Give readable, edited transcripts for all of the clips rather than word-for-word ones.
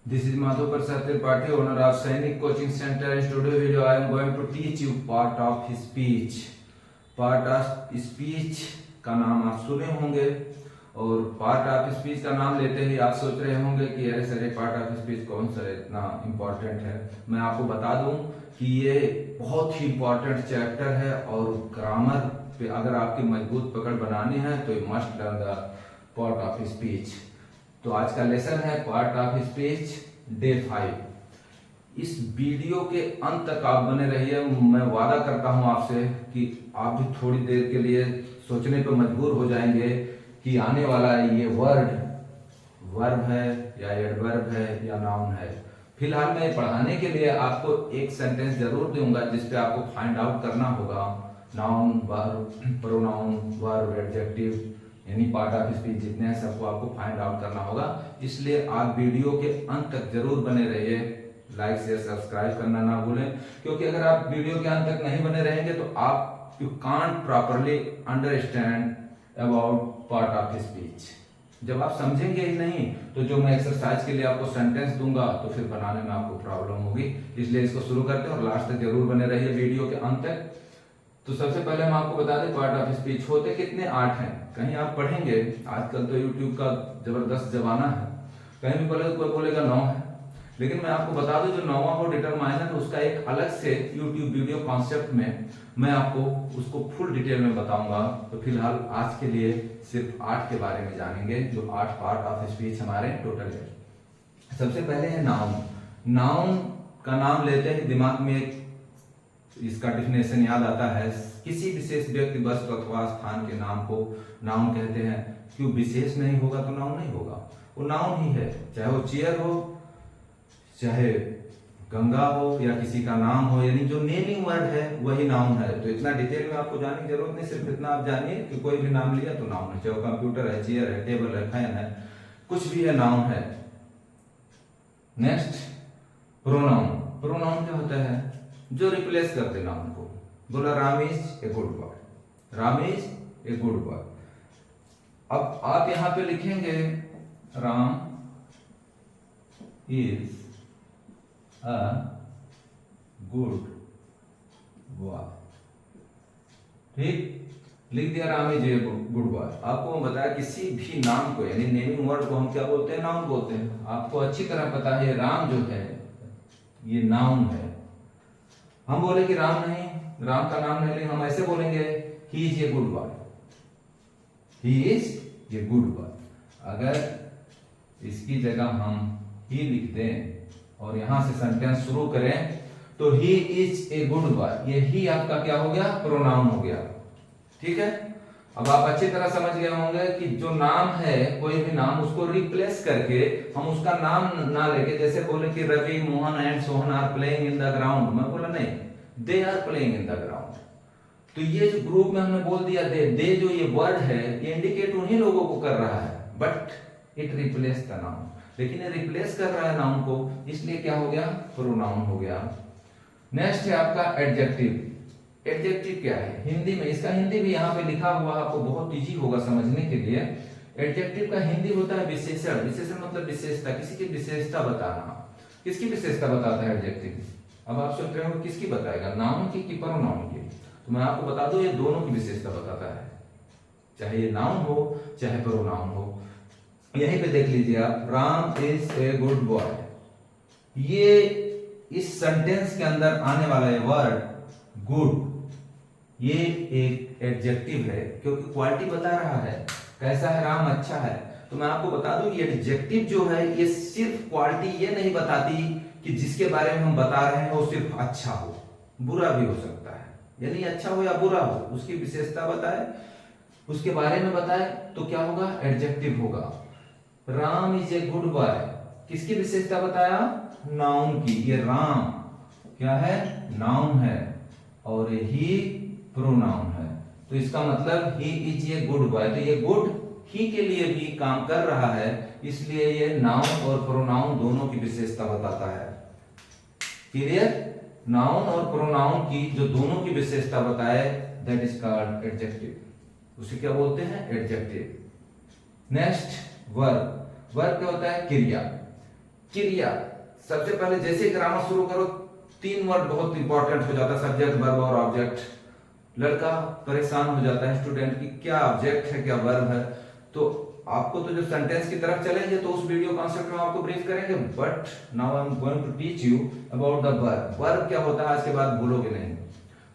This is Madhu Prasad Tripathi, owner of Sainik Coaching Center. In today's video, I am going to teach you part of speech. Part of speech का नाम आप सुने होंगे और part of speech का नाम लेते ही आप सोच रहे होंगे कि अरे सर पार्ट ऑफ स्पीच कौन सा इतना इम्पोर्टेंट है। मैं आपको बता दूं कि ये बहुत ही इम्पोर्टेंट चैप्टर है और ग्रामर पे अगर आपकी मजबूत पकड़ बनानी है तो you must learn the part of speech. तो आज का लेसन है पार्ट ऑफ स्पीच डे 5। इस वीडियो के अंत तक आप बने रहिए। मैं वादा करता हूं आपसे कि आप भी थोड़ी देर के लिए सोचने पर मजबूर हो जाएंगे कि आने वाला ये वर्ब है या एडवर्ब है या नाउन है। फिलहाल मैं पढ़ाने के लिए आपको एक सेंटेंस जरूर दूंगा जिसपे आपको फाइंड आउट करना होगा noun, verb, pronoun, verb, adjective यानी पार्ट ऑफ स्पीच जितने हैं सबको आपको फाइंड आउट करना होगा। इसलिए आप वीडियो के अंत तक जरूर बने रहिए। लाइक शेयर सब्सक्राइब करना ना भूलें, क्योंकि अगर आप वीडियो के अंत तक नहीं बने रहेंगे तो आप you can't properly understand about part of speech. जब आप समझेंगे ही नहीं तो जो मैं एक्सरसाइज के लिए आपको सेंटेंस दूंगा तो फिर बनाने में आपको प्रॉब्लम होगी। इसलिए इसको शुरू करते हैं और लास्ट तक जरूर बने रहिए वीडियो के अंत तक। तो सबसे पहले हम आपको बता दें पार्ट ऑफ स्पीच होते कितने 8 हैं। कहीं आप पढ़ेंगे, आजकल तो यूट्यूब का जबरदस्त जमाना है, कहीं भी बोले कोई बोलेगा 9 है, लेकिन मैं आपको बता दूं जो 9वां हो डिटरमाइनर उसका एक अलग से यूट्यूब वीडियो कॉन्सेप्ट में मैं आपको उसको फुल डिटेल में बताऊंगा। तो फिलहाल आज के लिए सिर्फ 8 के बारे में जानेंगे जो 8 पार्ट ऑफ स्पीच हमारे टोटल है। सबसे पहले है नाउन। नाउन का नाम लेते ही दिमाग में एक इसका डिफिनेशन याद आता है। किसी विशेष व्यक्ति, वस्तु अथवा स्थान के नाम को नाउन कहते हैं। क्यों विशेष नहीं होगा तो नाउन नहीं होगा, वो नाउन ही है। चाहे वो चेयर हो, चाहे गंगा हो या किसी का नाम हो, यानी जो नेमिंग वर्ड है वही नाउन है। तो इतना डिटेल में आपको जानने की जरूरत नहीं, सिर्फ इतना आप जानिए कि कोई भी नाम लिया तो नाउन है। चाहे वो कंप्यूटर है, चेयर है, टेबल है, फैन है, कुछ भी है नाउन है। Next pronoun. प्रोनाउन क्या होता है? जो रिप्लेस कर दे नाउन को। बोला Ram is a good boy, Ram is a good boy. अब आप यहां पे लिखेंगे Ram is a good boy. ठीक, लिख दिया Ram is a good boy. आपको हम बताया किसी भी नाम को यानी नेमिंग वर्ड को हम क्या बोलते हैं? नाउन बोलते हैं। आपको अच्छी तरह पता है राम जो है ये नाउन है। हम बोले कि राम नहीं, राम का नाम नहीं, हम ऐसे बोलेंगे he is a good boy, he is a good boy. अगर इसकी जगह हम ही लिख दें और यहां से सेंटेंस शुरू करें तो he is a good boy, ये ही आपका क्या हो गया? प्रोनाउन हो गया। ठीक है, अब आप अच्छी तरह समझ गए होंगे कि जो नाम है कोई भी नाम उसको रिप्लेस करके हम उसका नाम ना लेके, जैसे बोले कि Ravi, Mohan and Sohan are playing in the ground, मैं बोला नहीं, they are playing in the ground. तो ये जो ग्रुप में हमने बोल दिया दे जो ये वर्ड है ये इंडिकेट उन्हीं लोगों को कर रहा है, but it replace the noun. लेकिन ये रिप्लेस कर रहा है नाउन को, इसलिए क्या हो गया? प्रोनाउन हो गया। नेक्स्ट है आपका एडजेक्टिव। एडजेक्टिव क्या है? हिंदी में इसका हिंदी भी यहाँ पे लिखा हुआ, आपको बहुत इजी होगा समझने के लिए। एडजेक्टिव का हिंदी होता है विशेषण। विशेषण मतलब विशेषता, किसी की विशेषता बताना। किसकी विशेषता बताता है एडजेक्टिव? अब आप सोच रहे हो किसकी बताएगा, नाउन की कि प्रोनाउन की? तो मैं आपको बता दूं ये दोनों की विशेषता बताता है, चाहे ये नाउन हो चाहे प्रोनाउन हो। यहीं पे देख लीजिए आप, Ram is a good boy. ये इस सेंटेंस के अंदर आने वाला ये वर्ड गुड, ये एक एडजेक्टिव है क्योंकि क्वालिटी बता रहा है कैसा है राम, अच्छा है। तो मैं आपको बता दूं ये एडजेक्टिव जो है ये सिर्फ क्वालिटी ये नहीं बताती कि जिसके बारे में हम बता रहे हैं वो सिर्फ अच्छा हो, बुरा भी हो सकता है। यानी अच्छा हो या बुरा हो उसकी विशेषता बताए, उसके बारे में बताए तो क्या होगा? एडजेक्टिव होगा। Ram is a good boy, किसकी विशेषता बताया? नाउन की। ये राम क्या है? नाउन है और ही प्रोनाउन है। तो इसका मतलब he is a good boy, तो ये गुड ही के लिए भी काम कर रहा है, इसलिए ये नाउन और प्रोनाउन दोनों की विशेषता बताता है। क्लियर? नाउन और प्रोनाउन की जो दोनों की विशेषता बताए दैट इज कॉल्ड एडजेक्टिव। उसे क्या बोलते हैं? एडजेक्टिव। Next verb. वर्ब क्या होता है? क्रिया। क्रिया, सबसे पहले जैसे ग्रामर शुरू करो 3 वर्ड बहुत इंपॉर्टेंट हो जाता है, सब्जेक्ट, वर्ब और ऑब्जेक्ट। लड़का परेशान हो जाता है स्टूडेंट की क्या ऑब्जेक्ट है क्या वर्ब है। तो आपको तो जो सेंटेंस की तरफ चलेंगे तो उस वीडियो कॉन्सेप्ट में आपको ब्रीफ करेंगे, but now I am going to teach you about the verb. Verb क्या होता है आज के बाद भूलोगे नहीं।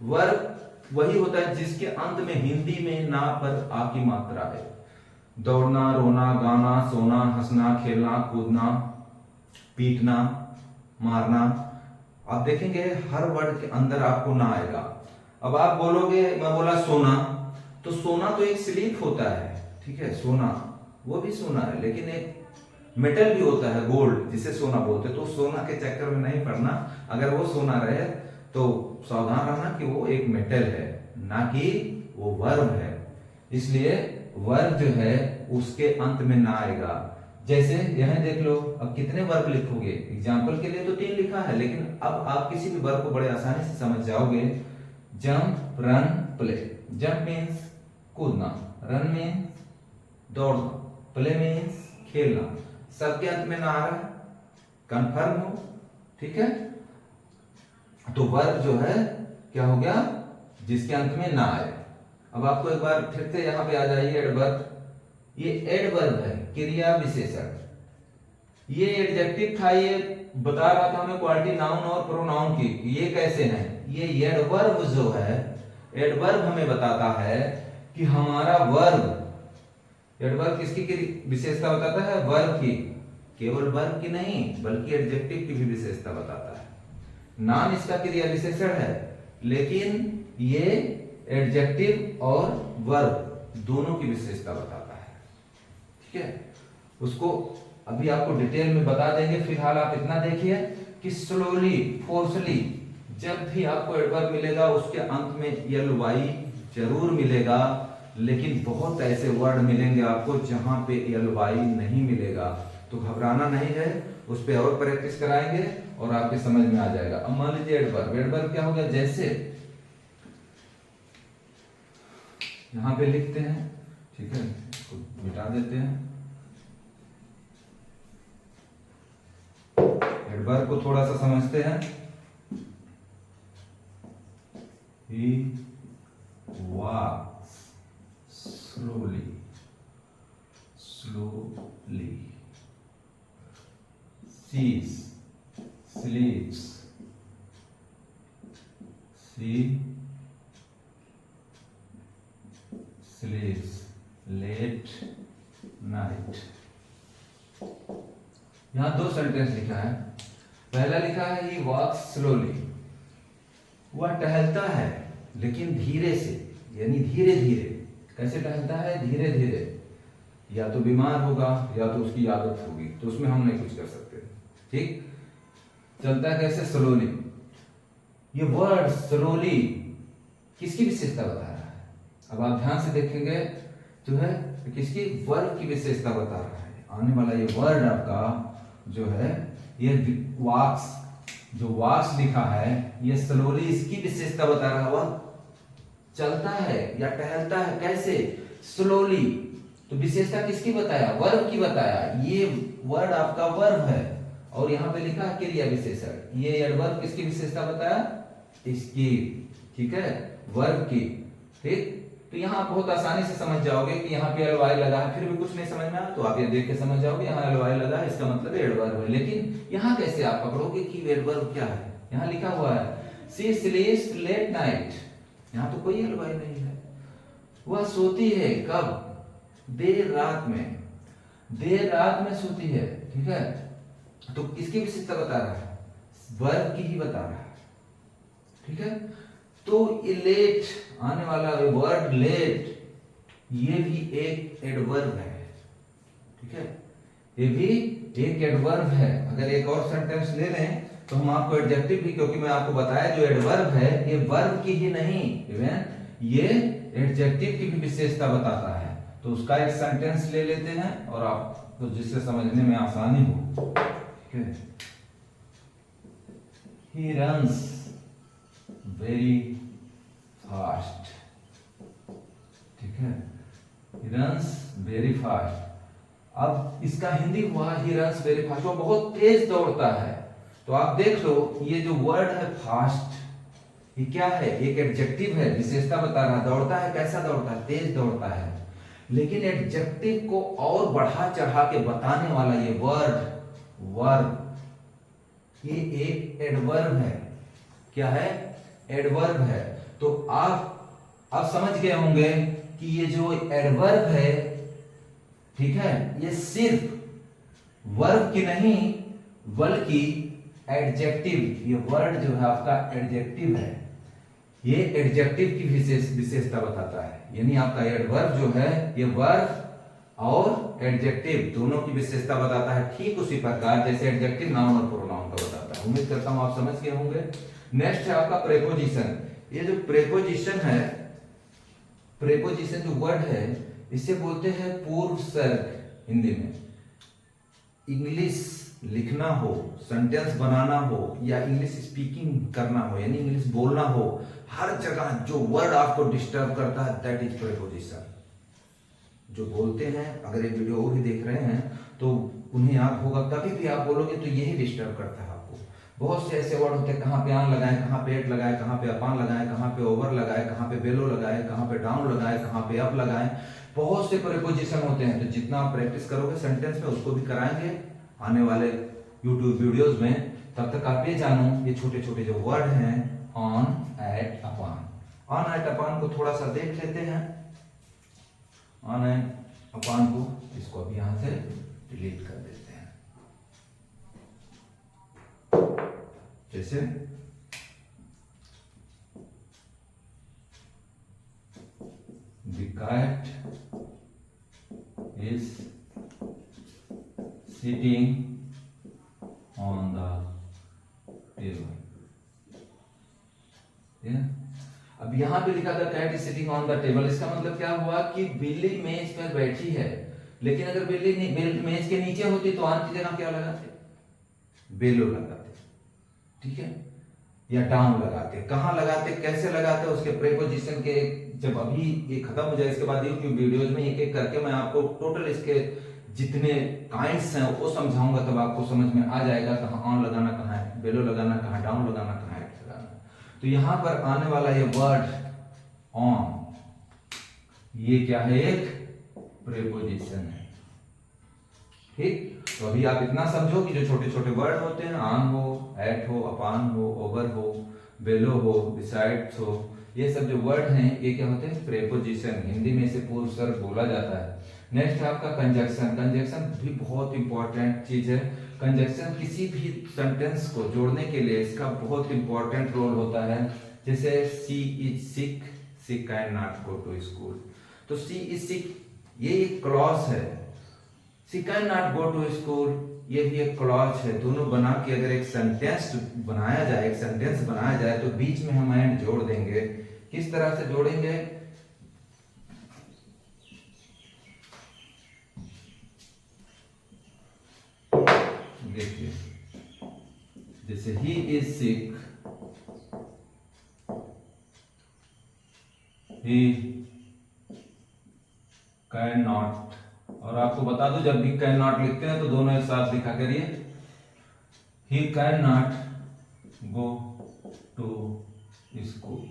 वर्ब वही होता है जिसके अंत में हिंदी में ना पर आ की मात्रा है। दौड़ना, रोना, गाना, सोना, हंसना, खेलना, कूदना, पीटना, मारना। आप देखेंगे हर वर्ड के अंदर आपको ना आएगा। अब आप बोलोगे, मैं बोला सोना, तो सोना तो एक स्लीप होता है, ठीक है, सोना वो भी सोना है, लेकिन एक मेटल भी होता है गोल्ड जिसे सोना बोलते, तो सोना के चक्कर में नहीं पड़ना। अगर वो सोना रहे तो सावधान रहना कि वो एक मेटल है, ना कि वो वर्ब है। इसलिए वर्ब जो है उसके अंत में ना आएगा। जैसे यहां देख लो, अब कितने वर्ब लिखोगे, एग्जाम्पल के लिए तो 3 लिखा है, लेकिन अब आप किसी भी वर्ब को बड़े आसानी से समझ जाओगे। Jump, run, play. Jump means कूदना, रन मीन्स दौड़ना, प्ले मीन्स खेलना। सबके अंत में ना आ रहा है, कंफर्म हो, ठीक है। तो वर्ब जो है क्या हो गया, जिसके अंत में ना आए। अब आपको एक बार फिर से यहां पे आ जाइए, एडवर्ब। ये एडवर्ब है, क्रिया विशेषण। ये एडजेक्टिव था, ये बता रहा था हमें क्वालिटी नाउन और प्रोनाउन की, ये कैसे हैं। ये एडवर्ब जो है, एडवर्ब हमें बताता है कि हमारा वर्ब, एडवर्ब किसकी विशेषता बताता है, वर्ब की। केवल वर्ब की नहीं बल्कि एडजेक्टिव की भी विशेषता बताता है। नाम इसका क्रिया विशेषण है, लेकिन ये एडजेक्टिव और वर्ब दोनों की विशेषता बताता है, ठीक है। उसको अभी आपको डिटेल में बता देंगे, फिलहाल आप इतना देखिए कि स्लोली, फोर्सली, जब भी आपको एडवर्ब मिलेगा उसके अंत में ly जरूर मिलेगा, लेकिन बहुत ऐसे वर्ड मिलेंगे आपको जहां पे ly नहीं मिलेगा। तो घबराना नहीं है, उस पर और प्रैक्टिस कराएंगे और आपके समझ में आ जाएगा। अब मान लीजिए एडवर्ब, एडवर्ब क्या हो गया, जैसे यहां पे लिखते हैं, ठीक है, इसको मिटा देते हैं। एडवर्ब को थोड़ा सा समझते हैं। He walks slowly, slowly. Sees, sleeps. She sleeps late night. यहां 2 सेंटेंस लिखा है। पहला लिखा है he walks slowly, वह टहलता है लेकिन धीरे से, यानी धीरे धीरे। कैसे टहलता है, धीरे धीरे। या तो बीमार होगा या तो उसकी आदत होगी, तो उसमें हम नहीं कुछ कर सकते, ठीक। चलता है कैसे, स्लोली। ये वर्ड स्लोली किसकी विशेषता बता रहा है, अब आप ध्यान से देखेंगे तो है किसकी, वर्ब की विशेषता बता रहा है। आने वाला ये वर्ड आपका जो है, ये वॉक्स, जो वॉक्स लिखा है, ये स्लोली इसकी विशेषता बता रहा है। वह चलता है या टहलता है कैसे, स्लोली। तो विशेषता किसकी बताया, वर्ब की बताया। ये वर्ड आपका वर्ब है और यहां पे लिखा है क्रिया विशेषण। ये एडवर्ब किसकी विशेषता बताया, इसकी, ठीक है, वर्ब की, ठीक। तो यहाँ आप बहुत आसानी से समझ जाओगे कि यहाँ पे ly लगा है, फिर भी कुछ नहीं समझ में आया तो आप ये देख के समझ जाओगे यहाँ ly लगा है, इसका मतलब एडवर्ब है। लेकिन यहाँ कैसे आप पकड़ोगे कि एडवर्ब क्या है। यहाँ लिखा हुआ है शी स्लीप्स लेट नाइट, यहाँ तो कोई ly नहीं है। वह सोती है कब, देर रात में, देर रात में सोती है, ठीक है। तो किसकी विशेषता बता रहा है, वर्ब की ही बता रहा है, ठीक है। तो ये लेट, आने वाला वर्ड लेट, ये भी एक एडवर्ब है, ठीक है, ये भी एक एडवर्ब है। अगर एक और सेंटेंस ले लें तो हम आपको एडजेक्टिव भी, क्योंकि मैं आपको बताया जो एडवर्ब है ये वर्ब की ही नहीं, इवन ये एडजेक्टिव की भी विशेषता बताता है। तो उसका एक सेंटेंस ले लेते हैं और आपको जिससे समझने में आसानी हो, ठीक है। He runs very fast, ठीक है, he runs very fast। अब इसका हिंदी हुआ ही रन्स वेरी फास्ट, वो बहुत तेज दौड़ता है। तो आप देख लो ये जो वर्ड है फास्ट, ये क्या है, एक एडजेक्टिव है, विशेषता बता रहा है। दौड़ता है, कैसा दौड़ता है, तेज दौड़ता है। लेकिन एडजेक्टिव को और बढ़ा चढ़ा के बताने वाला ये वर्ब, ये एक एडवर्ब है। क्या है, एडवर्ब है। तो आप समझ गए होंगे कि ये जो एडवर्ब है, ठीक है, ये सिर्फ वर्ब की नहीं बल्कि एडजेक्टिव, ये वर्ड जो है आपका एडजेक्टिव है, ये एडजेक्टिव की विशेषता बताता है। यानी आपका एडवर्ब जो है ये वर्ब और एडजेक्टिव दोनों की विशेषता बताता है, ठीक उसी प्रकार जैसे एडजेक्टिव नाउन और प्रोनाउन का बताता है। उम्मीद करता हूं आप समझ गए होंगे। नेक्स्ट है आपका प्रेपोजिशन। ये जो प्रेपोजिशन है, प्रेपोजिशन जो वर्ड है इसे बोलते हैं पूर्व सर्ग। हिंदी में इंग्लिश लिखना हो, सेंटेंस बनाना हो या इंग्लिश स्पीकिंग करना हो, यानी इंग्लिश बोलना हो, हर जगह जो वर्ड आपको डिस्टर्ब करता है दैट इज प्रेपोजिशन। जो बोलते हैं, अगर ये वीडियो वो भी देख रहे हैं तो उन्हें याद होगा, कभी भी आप बोलोगे तो यही डिस्टर्ब करता है आपको। बहुत से ऐसे वर्ड होते हैं, कहाँ पे आन लगाए, कहाँ पे एट लगाए, कहाँ पे अपान लगाए, कहाँ पे ओवर लगाए, कहाँ पे बेलो लगाए, कहाँ पे डाउन लगाए, कहाँ पे अप लगाए, बहुत से प्रेपोजिशन होते हैं। तो जितना आप प्रैक्टिस करोगे सेंटेंस में, उसको भी कराएंगे आने वाले यूट्यूब वीडियोस में। तब तक आप ये जानो ये छोटे छोटे जो वर्ड हैं, on, at, upon. On, at, upon को थोड़ा सा देख लेते हैं। ऑन एंड अपान को, इसको अभी यहां से डिलीट कर देते हैं। जैसे the cat is sitting on the table. अब यहां पे लिखा था cat is sitting on the table, इसका मतलब क्या हुआ कि बिल्ली मेज पर बैठी है। लेकिन अगर बिल्ली मेज के नीचे होती तो ऑन की जगह क्या लगाते, बेलो लगाते, ठीक है, या डाउन लगाते। कहां लगाते, कैसे लगाते, उसके प्रेपोजिशन के जब अभी ये खत्म हो जाए इसके बाद यूट्यूब वीडियोज में एक एक करके मैं आपको टोटल इसके जितने काइंड्स हैं वो समझाऊंगा, तब आपको समझ में आ जाएगा कहाँ ऑन लगाना, कहाँ बेलो लगाना, कहाँ डाउन लगाना, कहाँ एट लगाना। तो यहां पर आने वाला ये वर्ड ऑन, ये क्या है, एक प्रेपोजिशन है, ठीक। तो अभी आप इतना समझो कि जो छोटे छोटे वर्ड होते हैं, ऑन हो, एट हो, अपान हो, ओवर हो, बेलो हो, बिसाइड्स हो, ये सब जो वर्ड हैं ये क्या होते हैं, प्रेपोजिशन। हिंदी में इसे पूर्व सर्ग बोला जाता है। नेक्स्ट है आपका कंजक्शन। कंजक्शन भी बहुत इंपॉर्टेंट चीज है। कंजक्शन किसी भी सेंटेंस को जोड़ने के लिए इसका बहुत इंपॉर्टेंट रोल होता है। जैसे she is sick, she can not go to school. तो सी इज सिक ये एक क्लॉज है, she can not go to school ये भी एक क्लॉज है। दोनों बना के अगर एक सेंटेंस बनाया जाए, एक सेंटेंस बनाया जाए तो बीच में हम एंड जोड़ देंगे। किस तरह से जोड़ेंगे, देखिए, जैसे ही is sick, he can not, और आपको बता दूं जब भी कैन नॉट लिखते हैं तो दोनों एक साथ लिखा करिए, he can not go to school.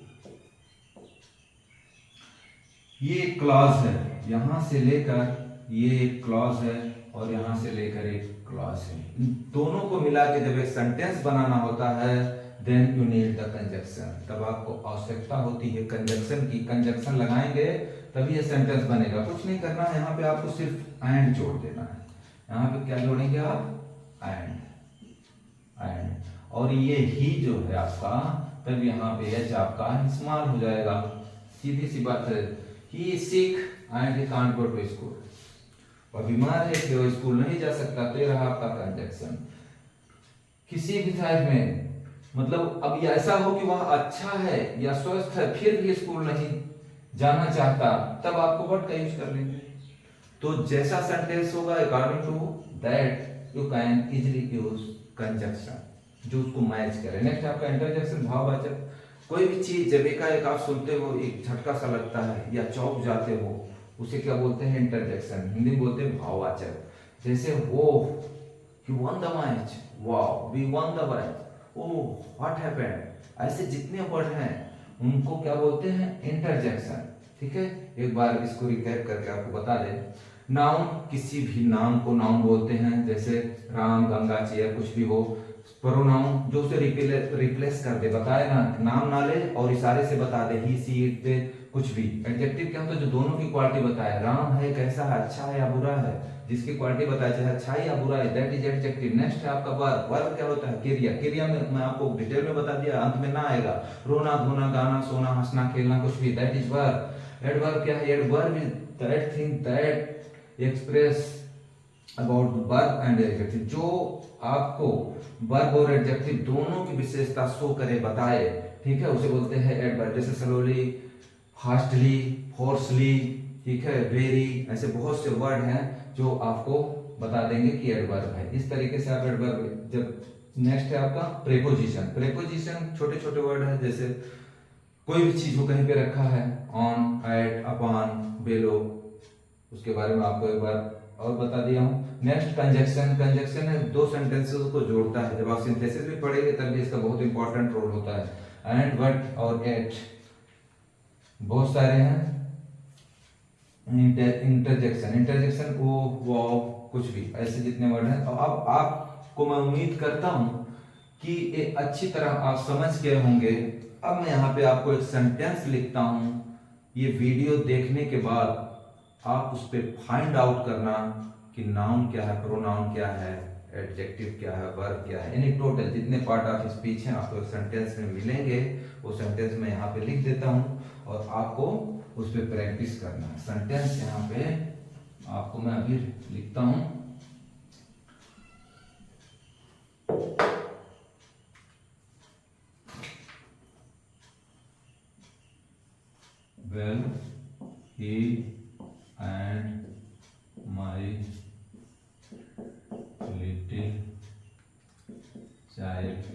ये एक क्लॉज है, यहां से लेकर ये एक क्लॉज है और यहां से लेकर एक क्लॉज है। इन दोनों को मिला के जब एक सेंटेंस बनाना होता है then you need the conjunction, तब आपको आवश्यकता होती है कंजक्शन की। कंजक्शन लगाएंगे तभी ये सेंटेंस बनेगा। कुछ नहीं करना है, यहाँ पे आपको सिर्फ एंड जोड़ देना है। यहाँ पे क्या जोड़ेंगे आप, एंड, एंड, और ये ही जो है आपका, तब यहाँ पे एच आपका इस्तेमाल हो जाएगा। सीधी सी बात है, he is sick and he can't go to school, और बीमार है कि वो स्कूल नहीं जा सकता, तो ये रहा आपका कंजक्शन। किसी भी टाइप में मतलब अब ये ऐसा हो कि वह अच्छा है या स्वस्थ है फिर भी स्कूल नहीं जाना चाहता, तब आपको व्हाट का यूज कर लेंगे। तो जैसा सेंटेंस होगा according to that you can easily use conjunction जो उसको मैच करे। नेक्स्ट आपका इंटरजेक्शन, भाववाचक। कोई भी चीज जब एक आप सुनते हो एक झटका सा लगता है या चौंक जाते हो, उसे क्या बोलते हैं, इंटरजेक्शन। हिंदी में बोलते हैं भाववाचक। जैसे ओह you won the match, wow we won the match, oh what happened, ऐसे जितने वर्ड हैं उनको क्या बोलते हैं, इंटरजेक्शन। ठीक है, एक बार इसको रिकैप करके आपको बता दें। नाउन, किसी भी नाम को नाउन बोलते हैं, जैसे राम, गंगा, चेयर, कुछ भी हो। प्रोनाउन जो उसे रिप्लेस कर दे, बताए ना, नाम ना ले और इशारे से बता दे, ही, सी, इट, दे, कुछ भी। एडजेक्टिव क्या होता है, जो दोनों की क्वालिटी बताए, राम है कैसा है, अच्छा है या बुरा है, जिसकी क्वालिटी बताए, चाहे अच्छा है या बुरा है, दैट इज एडजेक्टिव। नेक्स्ट है आपका वर्ब। वर्ब क्या होता है, क्रिया। क्रिया में मैं आपको डिटेल में बता दिया, अंत में ना आएगा। रोना, धोना, गाना, सोना, हंसना, खेलना, कुछ भी, दैट इज वर्ब। एडवर्ब क्या है, adverb is that thing that express about verb and adjective, जो आपको वर्ब और एडजेक्टिव दोनों की विशेषता शो करे, बताए। ठीक है, उसे बोलते हैं एडवर्ब। जैसे स्लोली, फास्टली, फोर्सली, ठीक है, वेरी, ऐसे बहुत से वर्ड हैं जो आपको बता देंगे कि एडवर्ब है। इस तरीके से आप एडवर्ब। जब नेक्स्ट है आपका प्रेपोजिशन। प्रेपोजिशन छोटे छोटे वर्ड है, जैसे कोई भी चीज को कहीं पे रखा है, ऑन, एट, अपॉन, बेलो, उसके बारे में आपको एक बार और बता दिया हूं। Next conjunction. कंजक्शन है दो सेंटेंसेस को जोड़ता है, जब आप सिंथेसिस भी पढ़ेंगे तब भी इसका बहुत इंपॉर्टेंट रोल होता है। एंड, बट और एट, बहुत सारे हैं। इंटरजेक्शन, इंटरजेक्शन ओ, वाव, कुछ भी, ऐसे जितने वर्ड हैं। और अब आपको मैं उम्मीद करता हूं कि ये अच्छी तरह आप समझ गए होंगे। अब मैं यहाँ पे आपको एक सेंटेंस लिखता हूं, ये वीडियो देखने के बाद आप उस पर फाइंड आउट करना कि नाउन क्या है, प्रोनाउन क्या है, एडजेक्टिव क्या है, वर्ब क्या है, यानी टोटल जितने पार्ट ऑफ स्पीच हैं आपको सेंटेंस में मिलेंगे। वो सेंटेंस मैं यहाँ पे लिख देता हूँ और आपको उस पर प्रैक्टिस करना है। सेंटेंस यहाँ पे आपको मैं अभी लिखता हूँ। Well, he and my little child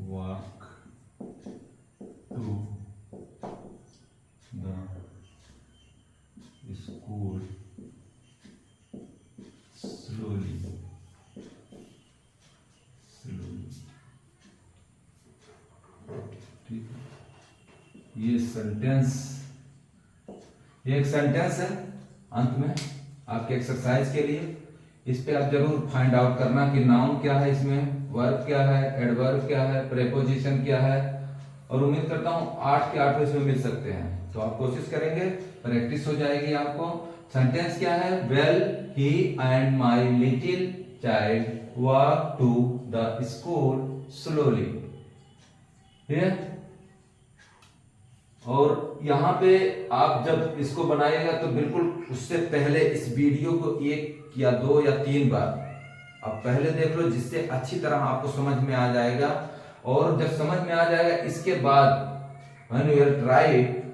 walk to the school slowly. ठीक है, ये सेंटेंस, एक सेंटेंस है। अंत में आपके एक्सरसाइज के लिए इस पे आप जरूर फाइंड आउट करना कि नाउन क्या है, इसमें वर्ब क्या है, एडवर्ब क्या है, प्रेपोजिशन क्या है। और उम्मीद करता हूँ 8 के 8 इसमें मिल सकते हैं, तो आप कोशिश करेंगे, प्रैक्टिस हो जाएगी आपको। सेंटेंस क्या है, well he and my little child walk to the school slowly. ठीक है, और यहाँ पे आप जब इसको बनाइएगा तो बिल्कुल उससे पहले इस वीडियो को 1 या 2 या 3 बार आप पहले देख लो, जिससे अच्छी तरह आपको समझ में आ जाएगा। और जब समझ में आ जाएगा, इसके बाद when you will try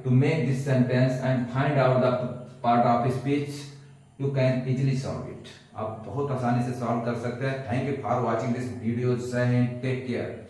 to make this sentence and find out the part of speech, you can easily solve it. आप बहुत आसानी से सॉल्व कर सकते हैं। Thank you for watching this video, take care.